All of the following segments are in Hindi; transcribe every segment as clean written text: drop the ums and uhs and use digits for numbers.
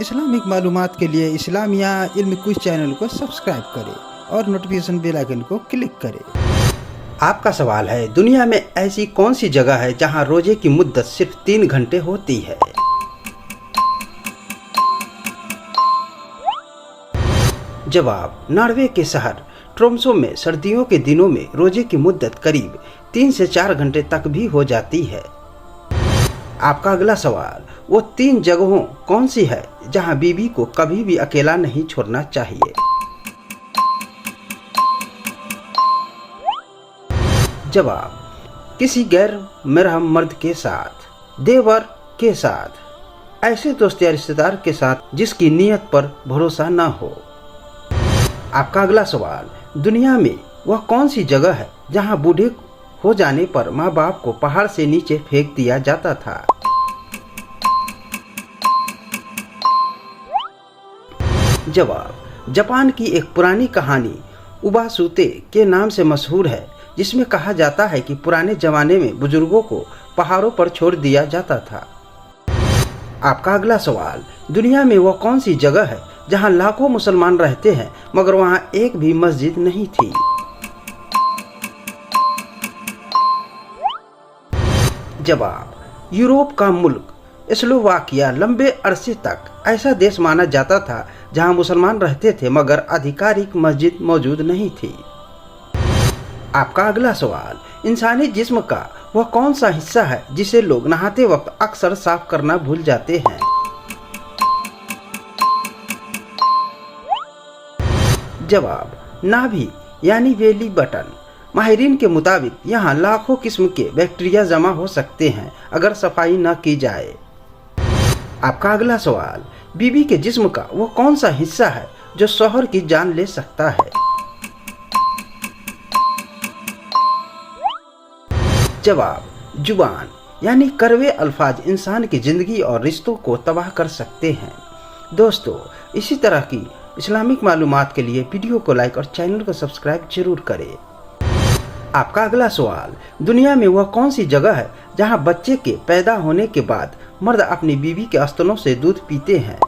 इस्लामिक मालूमात के लिए इस्लामिया इल्म क्विज चैनल को सब्सक्राइब करें और नोटिफिकेशन बेल आइकन को क्लिक करें। आपका सवाल है, दुनिया में ऐसी कौन सी जगह है जहां रोजे की मुद्दत सिर्फ 3 घंटे होती है? जवाब, नॉर्वे के शहर ट्रोम्सो में सर्दियों के दिनों में रोजे की मुद्दत करीब 3 से 4 घंटे तक भी हो जाती है। आपका अगला सवाल, वो 3 जगहों कौन सी है जहां बीवी को कभी भी अकेला नहीं छोड़ना चाहिए? जवाब, किसी गैर महरम मर्द के साथ, देवर के साथ, ऐसे दोस्त या रिश्तेदार के साथ जिसकी नीयत पर भरोसा न हो। आपका अगला सवाल, दुनिया में वह कौन सी जगह है जहां बूढ़े हो जाने पर माँ बाप को पहाड़ से नीचे फेंक दिया जाता था? जवाब, जापान की एक पुरानी कहानी उबासुते के नाम से मशहूर है, जिसमें कहा जाता है कि पुराने जमाने में बुजुर्गों को पहाड़ों पर छोड़ दिया जाता था। आपका अगला सवाल, दुनिया में वह कौन सी जगह है जहां लाखों मुसलमान रहते हैं मगर वहां एक भी मस्जिद नहीं थी? जवाब, यूरोप का मुल्क स्लोवाकिया लंबे अरसे तक ऐसा देश माना जाता था जहां मुसलमान रहते थे मगर आधिकारिक मस्जिद मौजूद नहीं थी। आपका अगला सवाल, इंसानी जिस्म का वह कौन सा हिस्सा है जिसे लोग नहाते वक्त अक्सर साफ करना भूल जाते हैं? जवाब, नाभि यानी बेली बटन। माहिरीन के मुताबिक यहाँ लाखों किस्म के बैक्टीरिया जमा हो सकते हैं अगर सफाई न की जाए। आपका अगला सवाल, बीवी के जिस्म का वो कौन सा हिस्सा है जो शौहर की जान ले सकता है? जवाब, जुबान यानी कड़वे अल्फाज इंसान की जिंदगी और रिश्तों को तबाह कर सकते हैं। दोस्तों, इसी तरह की इस्लामिक मालूमात के लिए वीडियो को लाइक और चैनल को सब्सक्राइब जरूर करें। आपका अगला सवाल, दुनिया में वह कौन सी जगह है जहां बच्चे के पैदा होने के बाद मर्द अपनी बीवी के स्तनों से दूध पीते हैं?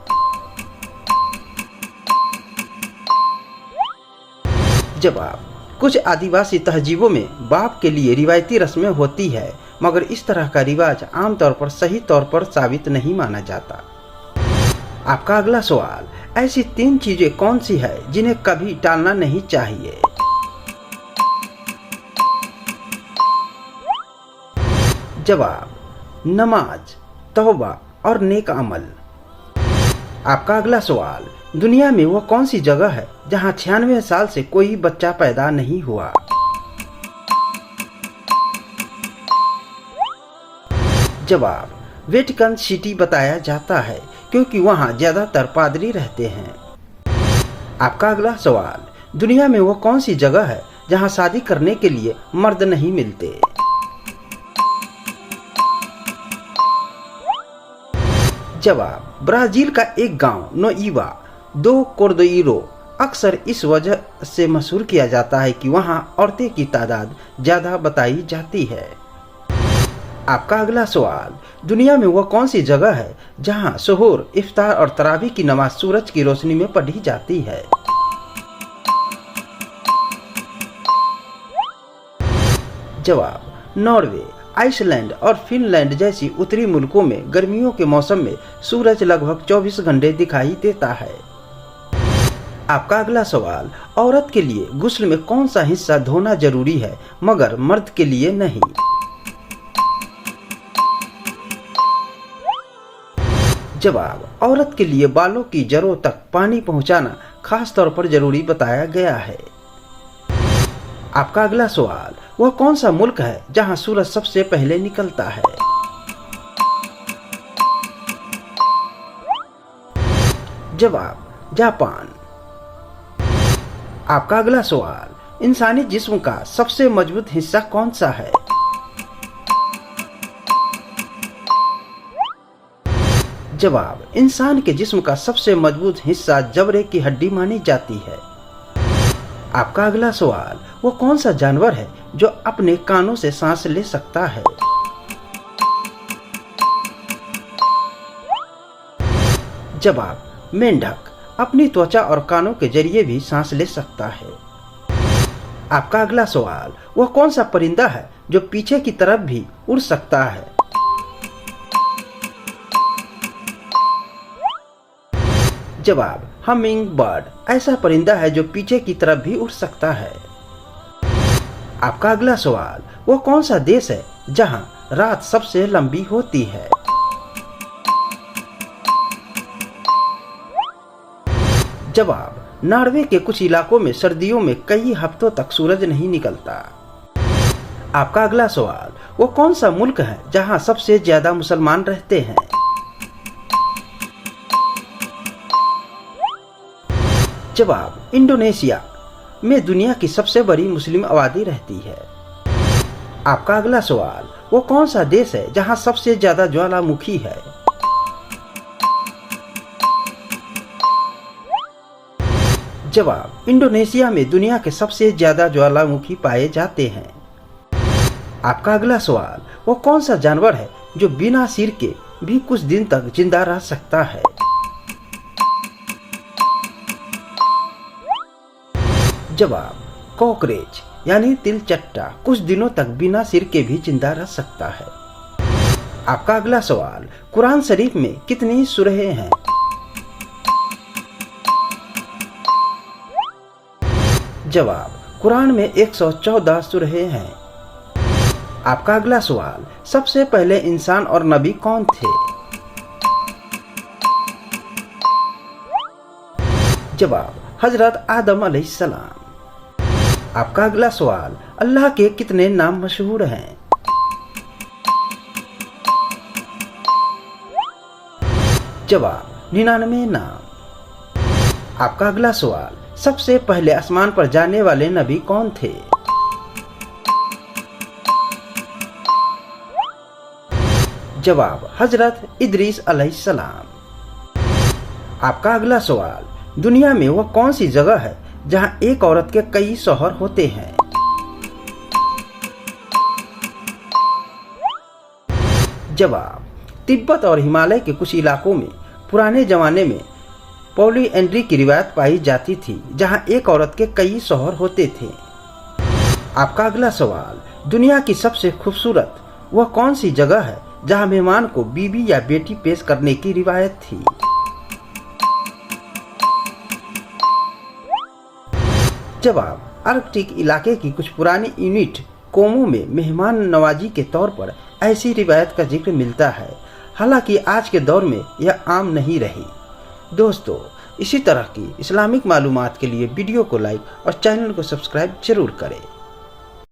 जवाब, कुछ आदिवासी तहजीबों में बाप के लिए रिवायती रस्में होती है मगर इस तरह का रिवाज आमतौर पर सही तौर पर साबित नहीं माना जाता। आपका अगला सवाल, ऐसी 3 चीजें कौन सी है जिन्हें कभी टालना नहीं चाहिए? जवाब, नमाज, तौबा और नेक अमल। आपका अगला सवाल, दुनिया में वो कौन सी जगह है जहां 96 साल से कोई बच्चा पैदा नहीं हुआ? जवाब, वेटिकन सिटी बताया जाता है क्योंकि वहां ज्यादातर पादरी रहते हैं। आपका अगला सवाल, दुनिया में वो कौन सी जगह है जहां शादी करने के लिए मर्द नहीं मिलते? जवाब, ब्राजील का एक गांव नोइवा दो कोर्देइरो अक्सर इस वजह से मशहूर किया जाता है कि वहां औरतें की तादाद ज्यादा बताई जाती है। आपका अगला सवाल, दुनिया में वह कौन सी जगह है जहां सुहूर, इफ्तार और तरावी की नमाज सूरज की रोशनी में पढ़ी जाती है? जवाब, नॉर्वे, आइसलैंड और फिनलैंड जैसी उत्तरी मुल्कों में गर्मियों के मौसम में सूरज लगभग 24 घंटे दिखाई देता है। आपका अगला सवाल, औरत के लिए गुस्ल में कौन सा हिस्सा धोना जरूरी है मगर मर्द के लिए नहीं? जवाब, औरत के लिए बालों की जड़ों तक पानी पहुंचाना खास तौर पर जरूरी बताया गया है। आपका अगला सवाल, वह कौन सा मुल्क है जहां सूरज सबसे पहले निकलता है? जवाब, जापान। आपका अगला सवाल, इंसानी जिस्म का सबसे मजबूत हिस्सा कौन सा है? जवाब, इंसान के जिस्म का सबसे मजबूत हिस्सा जबड़े की हड्डी मानी जाती है। आपका अगला सवाल, वो कौन सा जानवर है जो अपने कानों से सांस ले सकता है? जवाब, मेंढक अपनी त्वचा और कानों के जरिए भी सांस ले सकता है। आपका अगला सवाल, वह कौन सा परिंदा है जो पीछे की तरफ भी उड़ सकता है? जवाब, हमिंग बर्ड ऐसा परिंदा है जो पीछे की तरफ भी उड़ सकता है। आपका अगला सवाल, वह कौन सा देश है जहां रात सबसे लंबी होती है? जवाब, नॉर्वे के कुछ इलाकों में सर्दियों में कई हफ्तों तक सूरज नहीं निकलता। आपका अगला सवाल, वो कौन सा मुल्क है जहां सबसे ज्यादा मुसलमान रहते हैं? जवाब, इंडोनेशिया में दुनिया की सबसे बड़ी मुस्लिम आबादी रहती है। आपका अगला सवाल, वो कौन सा देश है जहां सबसे ज्यादा ज्वालामुखी है? जवाब, इंडोनेशिया में दुनिया के सबसे ज्यादा ज्वालामुखी पाए जाते हैं। आपका अगला सवाल, वो कौन सा जानवर है जो बिना सिर के भी कुछ दिन तक जिंदा रह सकता है? जवाब, कॉकरोच यानी तिलचट्टा कुछ दिनों तक बिना सिर के भी जिंदा रह सकता है। आपका अगला सवाल, कुरान शरीफ में कितनी सूरहें हैं? जवाब, कुरान में 114 सूरहें हैं। आपका अगला सवाल, सबसे पहले इंसान और नबी कौन थे? जवाब, हजरत आदम अलैहिस्सलाम। आपका अगला सवाल, अल्लाह के कितने नाम मशहूर हैं? जवाब, 99 नाम। आपका अगला सवाल, सबसे पहले आसमान पर जाने वाले नबी कौन थे? जवाब, हजरत इदरीस अलैहिस्सलाम। आपका अगला सवाल, दुनिया में वह कौन सी जगह है जहां एक औरत के कई शौहर होते हैं? जवाब, तिब्बत और हिमालय के कुछ इलाकों में पुराने जमाने में पॉलीएंड्री की रिवायत पाई जाती थी जहां एक औरत के कई शौहर होते थे। आपका अगला सवाल, दुनिया की सबसे खूबसूरत वह कौन सी जगह है जहां मेहमान को बीवी या बेटी पेश करने की रिवायत थी? जवाब, आर्कटिक इलाके की कुछ पुरानी यूनिट कौमों में मेहमान नवाजी के तौर पर ऐसी रिवायत का जिक्र मिलता है, हालांकि आज के दौर में यह आम नहीं रही। दोस्तों, इसी तरह की इस्लामिक मालूमात के लिए वीडियो को लाइक और चैनल को सब्सक्राइब जरूर करें।